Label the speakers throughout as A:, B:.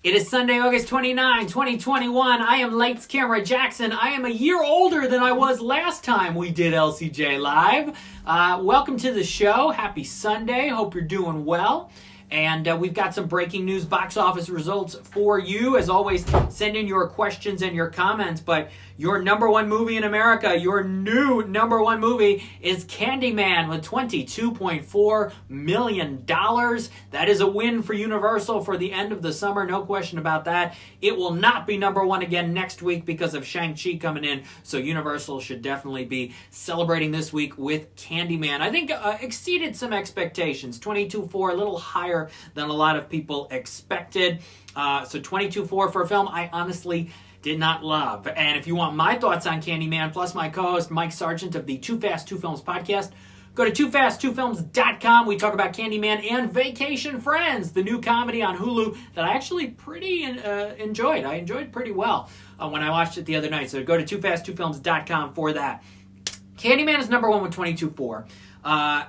A: It is Sunday, August 29, 2021. I am Lights Camera Jackson. I am a year older than I was last time we did LCJ Live. Welcome to the show. Happy Sunday. Hope you're doing well. And we've got some breaking news box office results for you. As always, send in your questions and your comments. But your number one movie in America, your new number one movie, is Candyman with $22.4 million. That is a win for Universal for the end of the summer. No question about that. It will not be number one again next week because of Shang-Chi coming in. So Universal should definitely be celebrating this week with Candyman. I think exceeded some expectations. 22.4, a little higher than a lot of people expected. So 22.4 for a film I honestly did not love. And if you want my thoughts on Candyman, plus my co-host Mike Sargent of the Too Fast Two Films podcast, go to toofast2films.com. We talk about Candyman and Vacation Friends, the new comedy on Hulu that I actually pretty enjoyed. I enjoyed pretty well when I watched it the other night. So go to toofast2films.com for that. Candyman is number one with 22.4.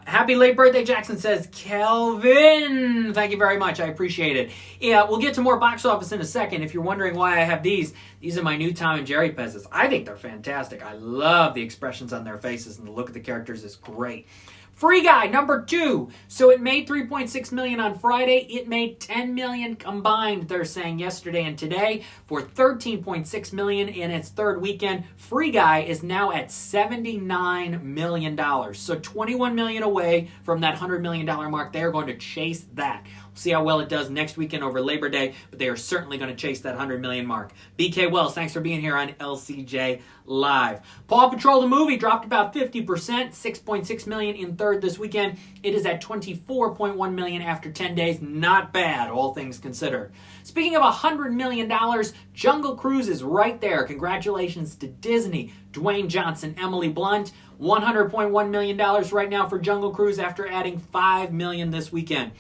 A: Happy late birthday, Jackson says Kelvin. Thank you very much. I appreciate it. Yeah, we'll get to more box office in a second. If you're wondering why I have these are my new Tom and Jerry pezzas. I think they're fantastic. I love the expressions on their faces, and the look of the characters is great. Free Guy, number 2. So it made $3.6 million on Friday. It made $10 million combined, they're saying, yesterday and today, for $13.6 million in its third weekend. Free Guy is now at $79 million. So $21 million away from that $100 million mark. They are going to chase that. We'll see how well it does next weekend over Labor Day, but they are certainly going to chase that $100 million mark. BK Wells, thanks for being here on LCJ Live. Paw Patrol the Movie dropped about 50%, $6.6 million in third this weekend. It is at $24.1 million after 10 days. Not bad, all things considered. Speaking of $100 million, Jungle Cruise is right there. Congratulations to Disney, Dwayne Johnson, Emily Blunt. $100.1 million right now for Jungle Cruise after adding $5 million this weekend.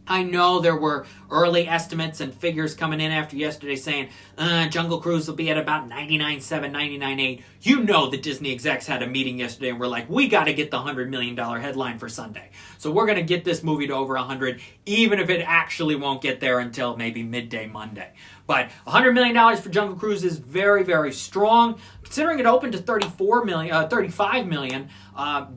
A: I know there were early estimates and figures coming in after yesterday saying Jungle Cruise will be at about 99.7, 99.8. You know the Disney execs had a meeting yesterday and were like, we got to get the $100 million headline for Sunday. So we're going to get this movie to over 100, even if it actually won't get there until maybe midday Monday. But $100 million for Jungle Cruise is very, very strong. Considering it opened to $35 million,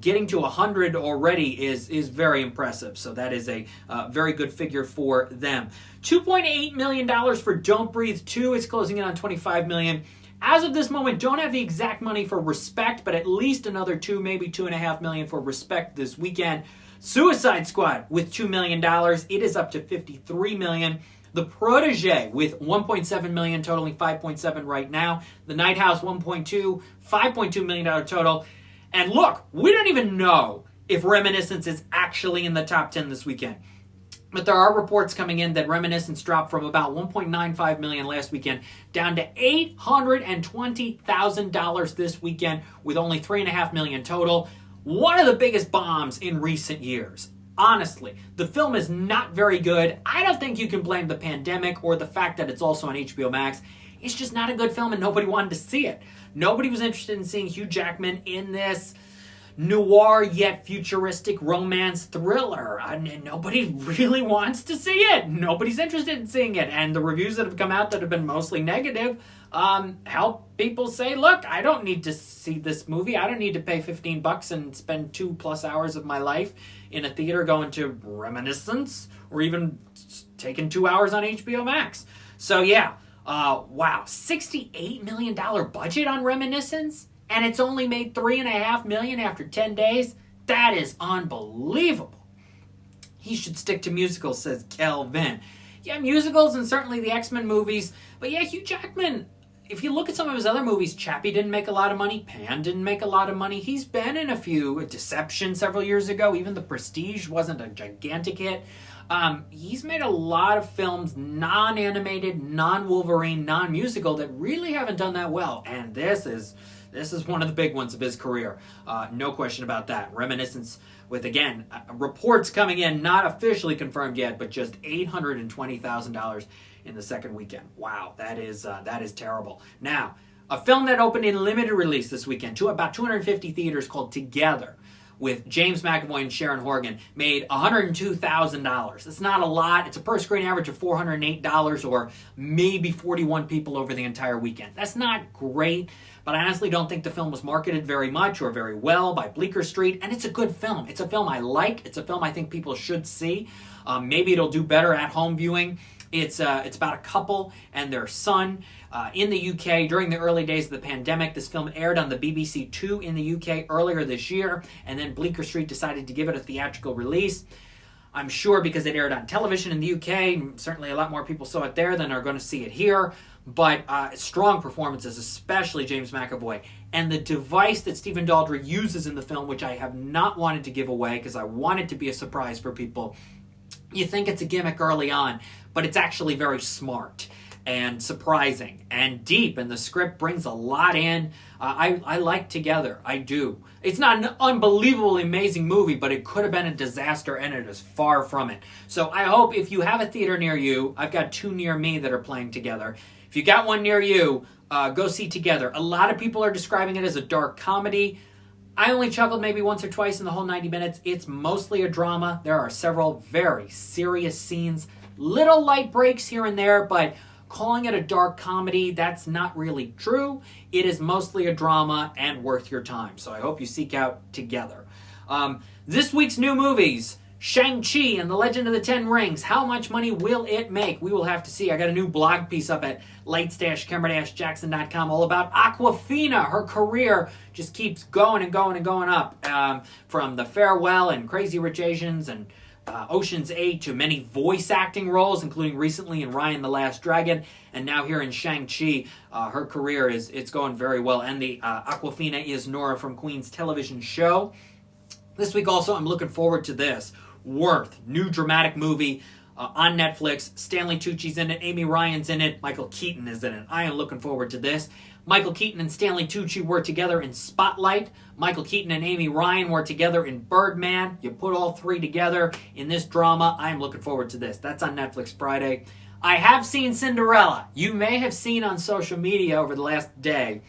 A: getting to 100 already is very impressive. So that is a very good figure for them. $2.8 million for Don't Breathe 2. It's closing in on $25 million. As of this moment, don't have the exact money for Respect, but at least another maybe $2.5 million for Respect this weekend. Suicide Squad with $2 million. It is up to $53 million. The Protege with $1.7 million, totaling $5.7 right now. The Night House, $5.2 million total. And look, we don't even know if Reminiscence is actually in the top 10 this weekend. But there are reports coming in that Reminiscence dropped from about $1.95 million last weekend down to $820,000 this weekend with only $3.5 million total. One of the biggest bombs in recent years. Honestly, the film is not very good. I don't think you can blame the pandemic or the fact that it's also on HBO Max. It's just not a good film and nobody wanted to see it. Nobody was interested in seeing Hugh Jackman in this noir yet futuristic romance thriller. Nobody really wants to see it. Nobody's interested in seeing it. And the reviews that have come out that have been mostly negative help people say, look, I don't need to see this movie. I don't need to pay $15 and spend 2+ hours of my life in a theater going to Reminiscence or even taking 2 hours on HBO Max. So yeah, wow, $68 million budget on Reminiscence, and it's only made $3.5 million after 10 days. That is unbelievable. He should stick to musicals, says Kelvin. Yeah, musicals and certainly the X-Men movies. But yeah, Hugh Jackman, if you look at some of his other movies, Chappie didn't make a lot of money. Pan didn't make a lot of money. He's been in a few. Deception several years ago. Even The Prestige wasn't a gigantic hit. He's made a lot of films, non-animated, non-Wolverine, non-musical, that really haven't done that well. And this is one of the big ones of his career. No question about that. Reminiscence with, again, reports coming in, not officially confirmed yet, but just $820,000 in the second weekend. Wow, that is terrible. Now, a film that opened in limited release this weekend to about 250 theaters called Together with James McAvoy and Sharon Horgan made $102,000. That's not a lot. It's a per-screen average of $408 or maybe 41 people over the entire weekend. That's not great, but I honestly don't think the film was marketed very much or very well by Bleecker Street, and it's a good film. It's a film I like. It's a film I think people should see. Maybe it'll do better at home viewing. It's about a couple and their son in the UK during the early days of the pandemic. This film aired on the BBC Two in the UK earlier this year, and then Bleecker Street decided to give it a theatrical release. I'm sure because it aired on television in the UK, certainly a lot more people saw it there than are going to see it here. But strong performances, especially James McAvoy. And the device that Stephen Daldry uses in the film, which I have not wanted to give away because I want it to be a surprise for people. You think it's a gimmick early on, but it's actually very smart and surprising and deep, and the script brings a lot in. I like Together. I do. It's not an unbelievably amazing movie, but it could have been a disaster, and it is far from it. So I hope if you have a theater near you, I've got two near me that are playing Together. If you got one near you, go see Together. A lot of people are describing it as a dark comedy. I only chuckled maybe once or twice in the whole 90 minutes. It's mostly a drama. There are several very serious scenes, little light breaks here and there, but calling it a dark comedy, that's not really true. It is mostly a drama and worth your time. So I hope you seek out Together. This week's new movies: Shang-Chi and the Legend of the Ten Rings. How much money will it make? We will have to see. I got a new blog piece up at lights-camera-jackson.com all about Awkwafina. Her career just keeps going and going and going up. From The Farewell and Crazy Rich Asians and Ocean's 8 to many voice acting roles, including recently in Raya and the Last Dragon, and now here in Shang-Chi. Her career it's going very well. And the Awkwafina is Nora from Queen's television show. This week also, I'm looking forward to this. Worth, new dramatic movie on Netflix. Stanley Tucci's in it. Amy Ryan's in it. Michael Keaton is in it. I am looking forward to this. Michael Keaton and Stanley Tucci were together in Spotlight. Michael Keaton and Amy Ryan were together in Birdman. You put all three together in this drama. I am looking forward to this. That's on Netflix Friday. I have seen Cinderella. You may have seen on social media over the last day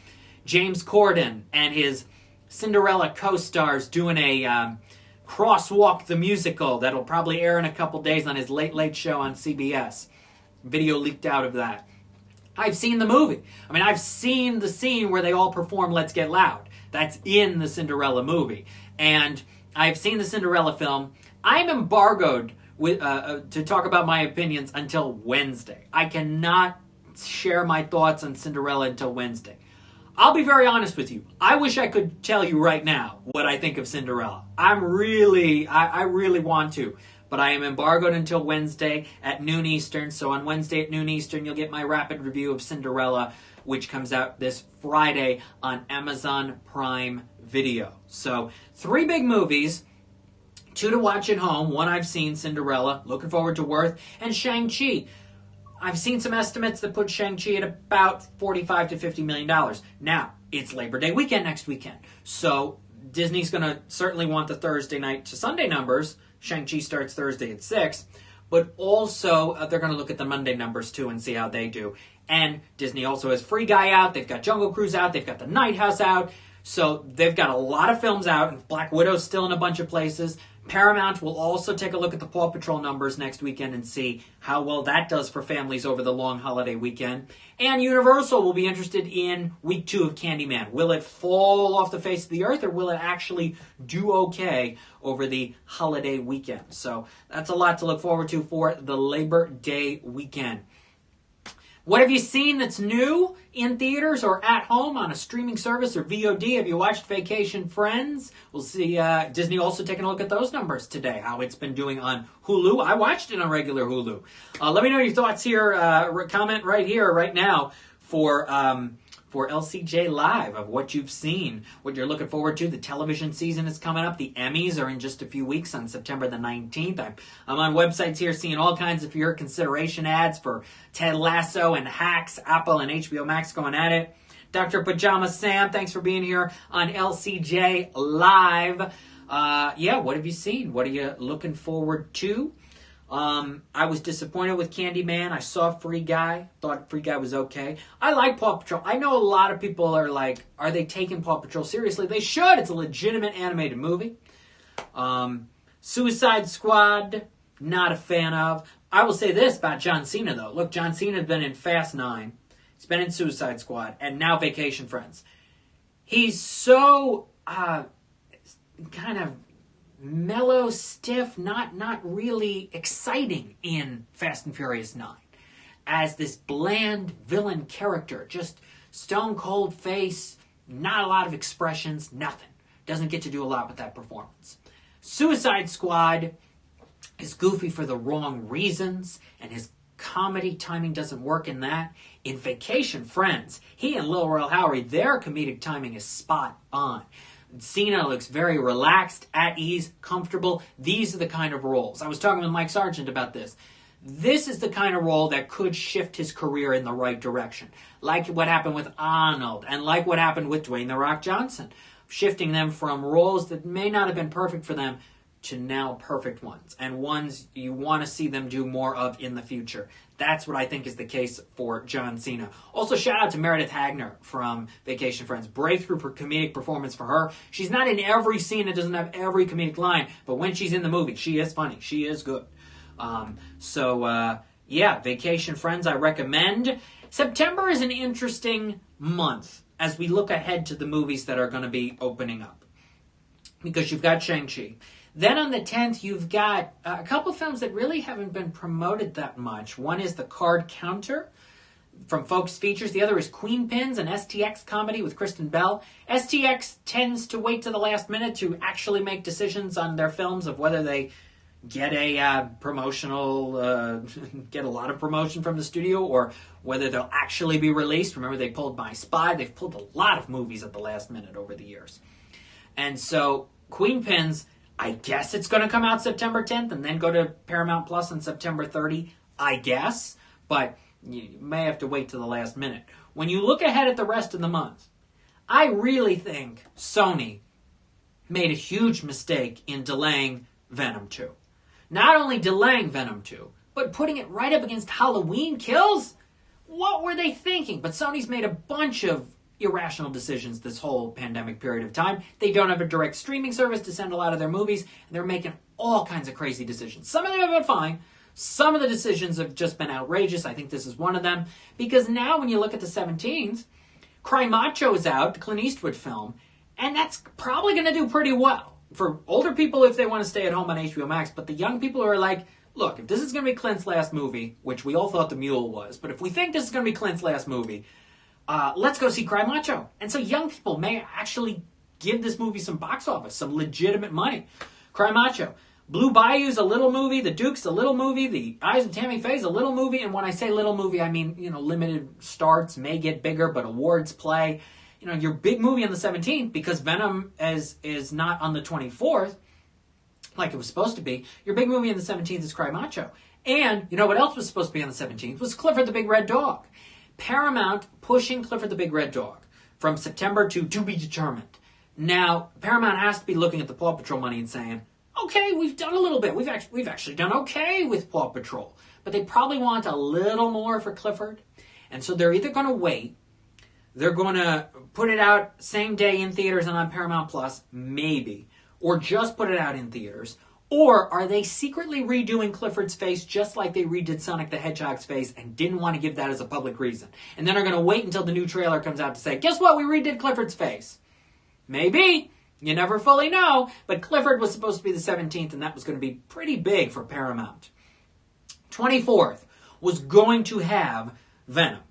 A: James Corden and his Cinderella co-stars doing a Crosswalk the Musical that'll probably air in a couple days on his Late Late Show on CBS. Video leaked out of that. I've seen the movie. I mean, I've seen the scene where they all perform Let's Get Loud. That's in the Cinderella movie. And I've seen the Cinderella film. I'm embargoed to talk about my opinions until Wednesday. I cannot share my thoughts on Cinderella until Wednesday. I'll be very honest with you. I wish I could tell you right now what I think of Cinderella. I really want to. But I am embargoed until Wednesday at noon Eastern. So on Wednesday at noon Eastern, you'll get my rapid review of Cinderella, which comes out this Friday on Amazon Prime Video. So 3 big movies, 2 to watch at home. 1 I've seen, Cinderella. Looking forward to Worth. And Shang-Chi. I've seen some estimates that put Shang-Chi at about $45 to $50 million. Now, it's Labor Day weekend next weekend. So Disney's going to certainly want the Thursday night to Sunday numbers. Shang-Chi starts Thursday at 6. But also, they're going to look at the Monday numbers, too, and see how they do. And Disney also has Free Guy out. They've got Jungle Cruise out. They've got The Night House out. So they've got a lot of films out. And Black Widow's still in a bunch of places. Paramount will also take a look at the Paw Patrol numbers next weekend and see how well that does for families over the long holiday weekend. And Universal will be interested in week 2 of Candyman. Will it fall off the face of the earth, or will it actually do okay over the holiday weekend? So that's a lot to look forward to for the Labor Day weekend. What have you seen that's new in theaters or at home on a streaming service or VOD? Have you watched Vacation Friends? We'll see Disney also taking a look at those numbers today, how it's been doing on Hulu. I watched it on regular Hulu. Let me know your thoughts here. Comment right here, right now, for LCJ Live of what you've seen, what you're looking forward to. The television season is coming up. The Emmys are in just a few weeks on September the 19th. I'm on websites here seeing all kinds of your consideration ads for Ted Lasso and Hacks, Apple and HBO Max going at it. Dr. Pajama Sam, thanks for being here on LCJ Live. What have you seen? What are you looking forward to? I was disappointed with Candyman. I saw Free Guy. Thought Free Guy was okay. I like Paw Patrol. I know a lot of people are like, are they taking Paw Patrol seriously? They should. It's a legitimate animated movie. Suicide Squad, not a fan of. I will say this about John Cena, though. Look, John Cena's been in Fast 9. He's been in Suicide Squad. And now Vacation Friends. He's so kind of mellow, stiff, not really exciting in Fast and Furious 9. As this bland villain character. Just stone cold face, not a lot of expressions, nothing. Doesn't get to do a lot with that performance. Suicide Squad is goofy for the wrong reasons, and his comedy timing doesn't work in that. In Vacation Friends, he and Lil Rel Howery, their comedic timing is spot on. Cena looks very relaxed, at ease, comfortable. These are the kind of roles. I was talking with Mike Sargent about this. This is the kind of role that could shift his career in the right direction. Like what happened with Arnold, and like what happened with Dwayne "The Rock" Johnson. Shifting them from roles that may not have been perfect for them to now perfect ones. And ones you want to see them do more of in the future. That's what I think is the case for John Cena. Also, shout out to Meredith Hagner from Vacation Friends. Breakthrough comedic performance for her. She's not in every scene. It doesn't have every comedic line. But when she's in the movie, she is funny. She is good. Yeah, Vacation Friends I recommend. September is an interesting month as we look ahead to the movies that are going to be opening up. Because you've got Shang-Chi. Then on the 10th, you've got a couple films that really haven't been promoted that much. One is The Card Counter from Focus Features. The other is Queen Pins, an STX comedy with Kristen Bell. STX tends to wait to the last minute to actually make decisions on their films of whether they get a promotional, get a lot of promotion from the studio, or whether they'll actually be released. Remember, they pulled My Spy. They've pulled a lot of movies at the last minute over the years. And so, Queen Pins, I guess it's going to come out September 10th and then go to Paramount Plus on September 30, I guess. But you may have to wait to the last minute. When you look ahead at the rest of the month, I really think Sony made a huge mistake in delaying Venom 2. Not only delaying Venom 2, but putting it right up against Halloween Kills? What were they thinking? But Sony's made a bunch of irrational decisions this whole pandemic period of time. They don't have a direct streaming service to send a lot of their movies, and they're making all kinds of crazy decisions. Some of them have been fine. Some of the decisions have just been outrageous. I think this is one of them. Because now when you look at the 17th, Cry Macho is out, the Clint Eastwood film, and that's probably going to do pretty well. For older people, if they want to stay at home on HBO Max, but the young people who are like, look, if this is going to be Clint's last movie, which we all thought The Mule was, but if we think this is going to be Clint's last movie, let's go see Cry Macho. And so young people may actually give this movie some box office, some legitimate money. Cry Macho. Blue Bayou's a little movie. The Duke's a little movie. The Eyes of Tammy Faye's a little movie. And when I say little movie, I mean, limited starts, may get bigger, but awards play. Your big movie on the 17th, because Venom is not on the 24th, like it was supposed to be. Your big movie on the 17th is Cry Macho. And you know what else was supposed to be on the 17th? Was Clifford the Big Red Dog. Paramount pushing Clifford the Big Red Dog from September to be determined. Now, Paramount has to be looking at the Paw Patrol money and saying, okay, we've done a little bit. We've actually done okay with Paw Patrol. But they probably want a little more for Clifford. And so they're either going to wait, they're going to put it out same day in theaters and on Paramount Plus, maybe, or just put it out in theaters. Or are they secretly redoing Clifford's face just like they redid Sonic the Hedgehog's face and didn't want to give that as a public reason? And then are going to wait until the new trailer comes out to say, guess what, we redid Clifford's face. Maybe. You never fully know. But Clifford was supposed to be the 17th, and that was going to be pretty big for Paramount. 24th was going to have Venom.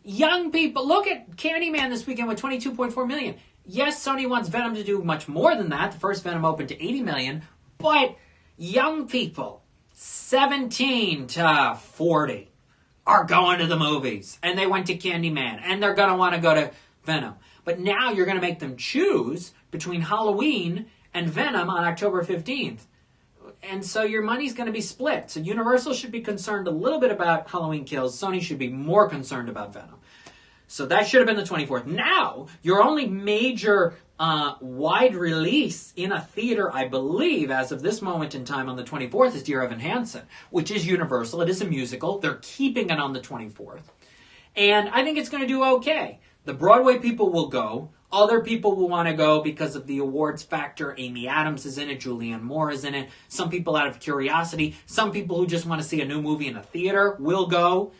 A: Young people, look at Candyman this weekend with 22.4 million. Yes, Sony wants Venom to do much more than that. The first Venom opened to 80 million. But young people, 17 to 40, are going to the movies. And they went to Candyman. And they're going to want to go to Venom. But now you're going to make them choose between Halloween and Venom on October 15th. And so your money's going to be split. So Universal should be concerned a little bit about Halloween Kills. Sony should be more concerned about Venom. So that should have been the 24th. Now, your only major wide release in a theater, I believe, as of this moment in time on the 24th is Dear Evan Hansen, which is Universal. It is a musical. They're keeping it on the 24th. And I think it's going to do okay. The Broadway people will go. Other people will want to go because of the awards factor. Amy Adams is in it. Julianne Moore is in it. Some people out of curiosity. Some people who just want to see a new movie in a theater will go.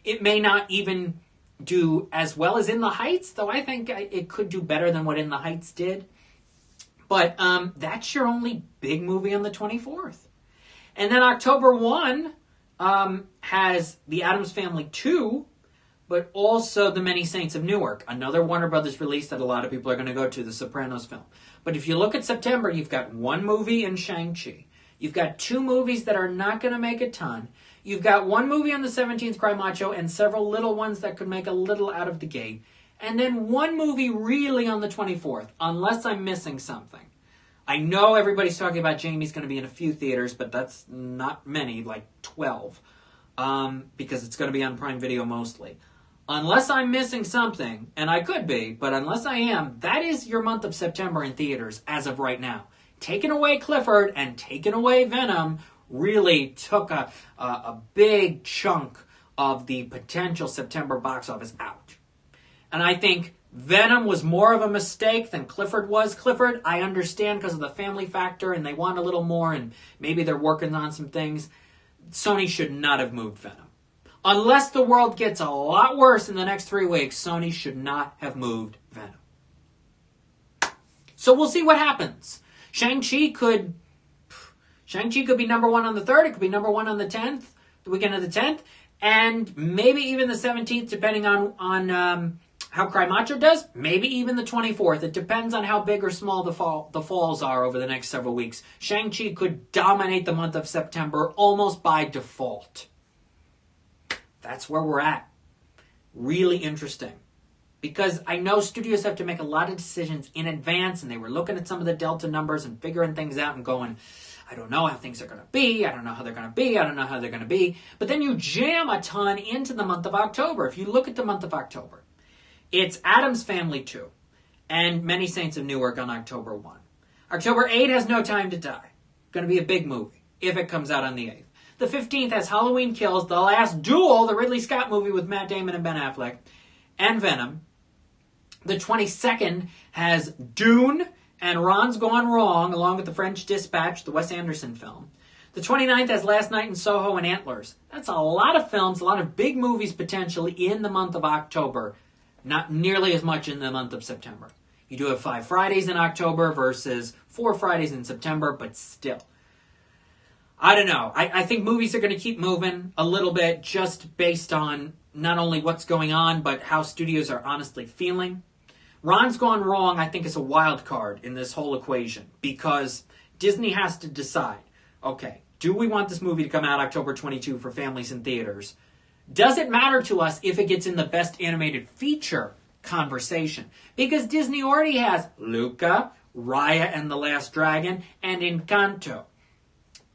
A: It may not even do as well as In the Heights, though I think it could do better than what In the Heights did. But that's your only big movie on the 24th. And then October 1 has The Addams Family 2, but also The Many Saints of Newark, another Warner Brothers release that a lot of people are going to go to, the Sopranos film. But if you look at September, you've got one movie in Shang-Chi. You've got two movies that are not going to make a ton. You've got one movie on the 17th, Cry Macho, and several little ones that could make a little out of the gate. And then one movie really on the 24th, unless I'm missing something. I know everybody's talking about Jamie's going to be in a few theaters, but that's not many, like 12, because it's going to be on Prime Video mostly. Unless I'm missing something, and I could be, but unless I am, that is your month of September in theaters as of right now. Taking away Clifford and taking away Venom really took a big chunk of the potential September box office out. And I think Venom was more of a mistake than Clifford was. Clifford, I understand because of the family factor and they want a little more and maybe they're working on some things. Sony should not have moved Venom. Unless the world gets a lot worse in the next 3 weeks, Sony should not have moved Venom. So we'll see what happens. Shang-Chi could be number 1 on the 3rd. It could be number 1 on the 10th, the weekend of the 10th. And maybe even the 17th, depending on how Cry Macho does. Maybe even the 24th. It depends on how big or small the falls are over the next several weeks. Shang-Chi could dominate the month of September almost by default. That's where we're at. Really interesting. Because I know studios have to make a lot of decisions in advance, and they were looking at some of the Delta numbers and figuring things out and going, I don't know how things are going to be. I don't know how they're going to be. I don't know how they're going to be. But then you jam a ton into the month of October. If you look at the month of October, it's Addams Family 2 and Many Saints of Newark on October 1. October 8 has No Time to Die. Going to be a big movie if it comes out on the 8th. The 15th has Halloween Kills, The Last Duel, the Ridley Scott movie with Matt Damon and Ben Affleck, and Venom. The 22nd has Dune and Ron's Gone Wrong, along with The French Dispatch, the Wes Anderson film. The 29th has Last Night in Soho and Antlers. That's a lot of films, a lot of big movies potentially in the month of October. Not nearly as much in the month of September. You do have 5 Fridays in October versus 4 Fridays in September, but still. I don't know. I think movies are going to keep moving a little bit just based on not only what's going on, but how studios are honestly feeling. Ron's Gone Wrong, I think, is a wild card in this whole equation because Disney has to decide, okay, do we want this movie to come out October 22 for families in theaters? Does it matter to us if it gets in the Best Animated Feature conversation? Because Disney already has Luca, Raya and the Last Dragon, and Encanto.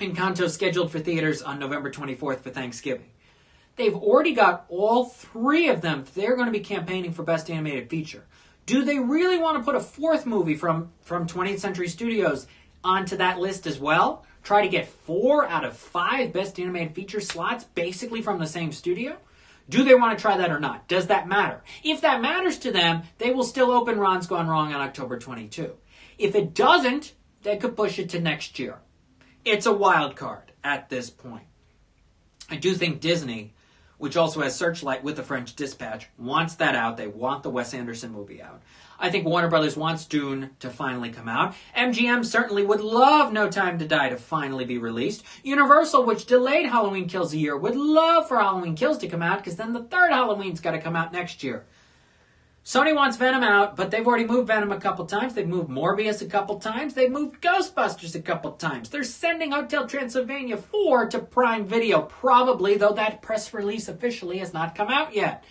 A: Encanto scheduled for theaters on November 24th for Thanksgiving. They've already got all 3 of them. They're going to be campaigning for Best Animated Feature. Do they really want to put a 4th movie from 20th Century Studios onto that list as well? Try to get 4 out of 5 Best Animated Feature slots basically from the same studio? Do they want to try that or not? Does that matter? If that matters to them, they will still open Ron's Gone Wrong on October 22. If it doesn't, they could push it to next year. It's a wild card at this point. I do think Disney, which also has Searchlight with the French Dispatch, wants that out. They want the Wes Anderson movie out. I think Warner Brothers wants Dune to finally come out. MGM certainly would love No Time to Die to finally be released. Universal, which delayed Halloween Kills a year, would love for Halloween Kills to come out because then the 3rd Halloween's got to come out next year. Sony wants Venom out, but they've already moved Venom a couple times. They've moved Morbius a couple times. They've moved Ghostbusters a couple times. They're sending Hotel Transylvania 4 to Prime Video, probably, though that press release officially has not come out yet.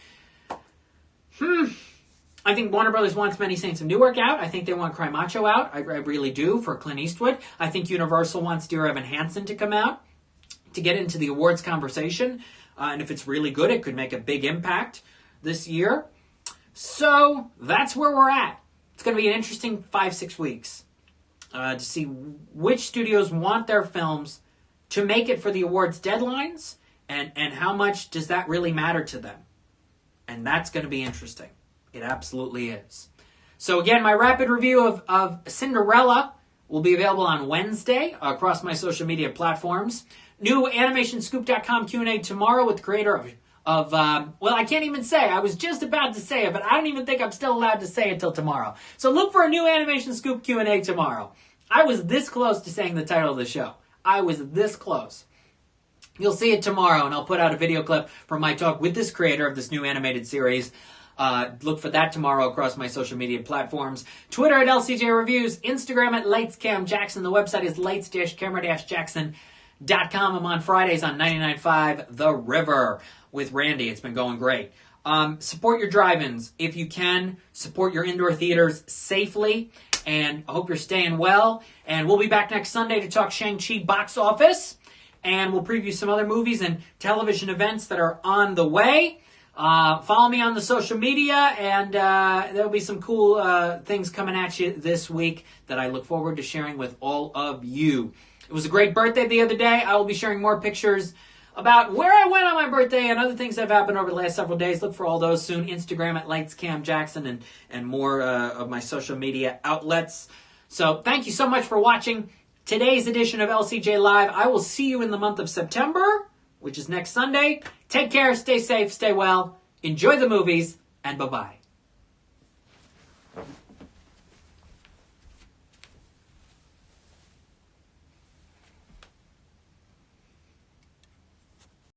A: I think Warner Brothers wants Many Saints of Newark out. I think they want Cry Macho out. I really do, for Clint Eastwood. I think Universal wants Dear Evan Hansen to come out to get into the awards conversation. And if it's really good, it could make a big impact this year. So that's where we're at. It's going to be an interesting 5-6 weeks to see which studios want their films to make it for the awards deadlines and how much does that really matter to them. And that's going to be interesting. It absolutely is. So again, my rapid review of Cinderella will be available on Wednesday across my social media platforms. New AnimationScoop.com Q&A tomorrow with the creator of well, I can't even say. I was just about to say it, but I don't even think I'm still allowed to say it till tomorrow. So look for a new Animation Scoop Q&A tomorrow. I was this close to saying the title of the show. I was this close. You'll see it tomorrow, and I'll put out a video clip from my talk with this creator of this new animated series. Look for that tomorrow across my social media platforms. Twitter at LCJ Reviews, Instagram at LightsCamJackson. The website is lights-camera-jackson.com. I'm on Fridays on 99.5 The River with Randy. It's been going great. Support your drive-ins if you can. Support your indoor theaters safely. And I hope you're staying well. And we'll be back next Sunday to talk Shang-Chi box office. And we'll preview some other movies and television events that are on the way. Follow me on the social media, and there'll be some cool things coming at you this week that I look forward to sharing with all of you. It was a great birthday the other day. I will be sharing more pictures about where I went on my birthday and other things that have happened over the last several days. Look for all those soon. Instagram at LightsCamJackson and more of my social media outlets. So thank you so much for watching today's edition of LCJ Live. I will see you in the month of September, which is next Sunday. Take care, stay safe, stay well, enjoy the movies, and bye-bye.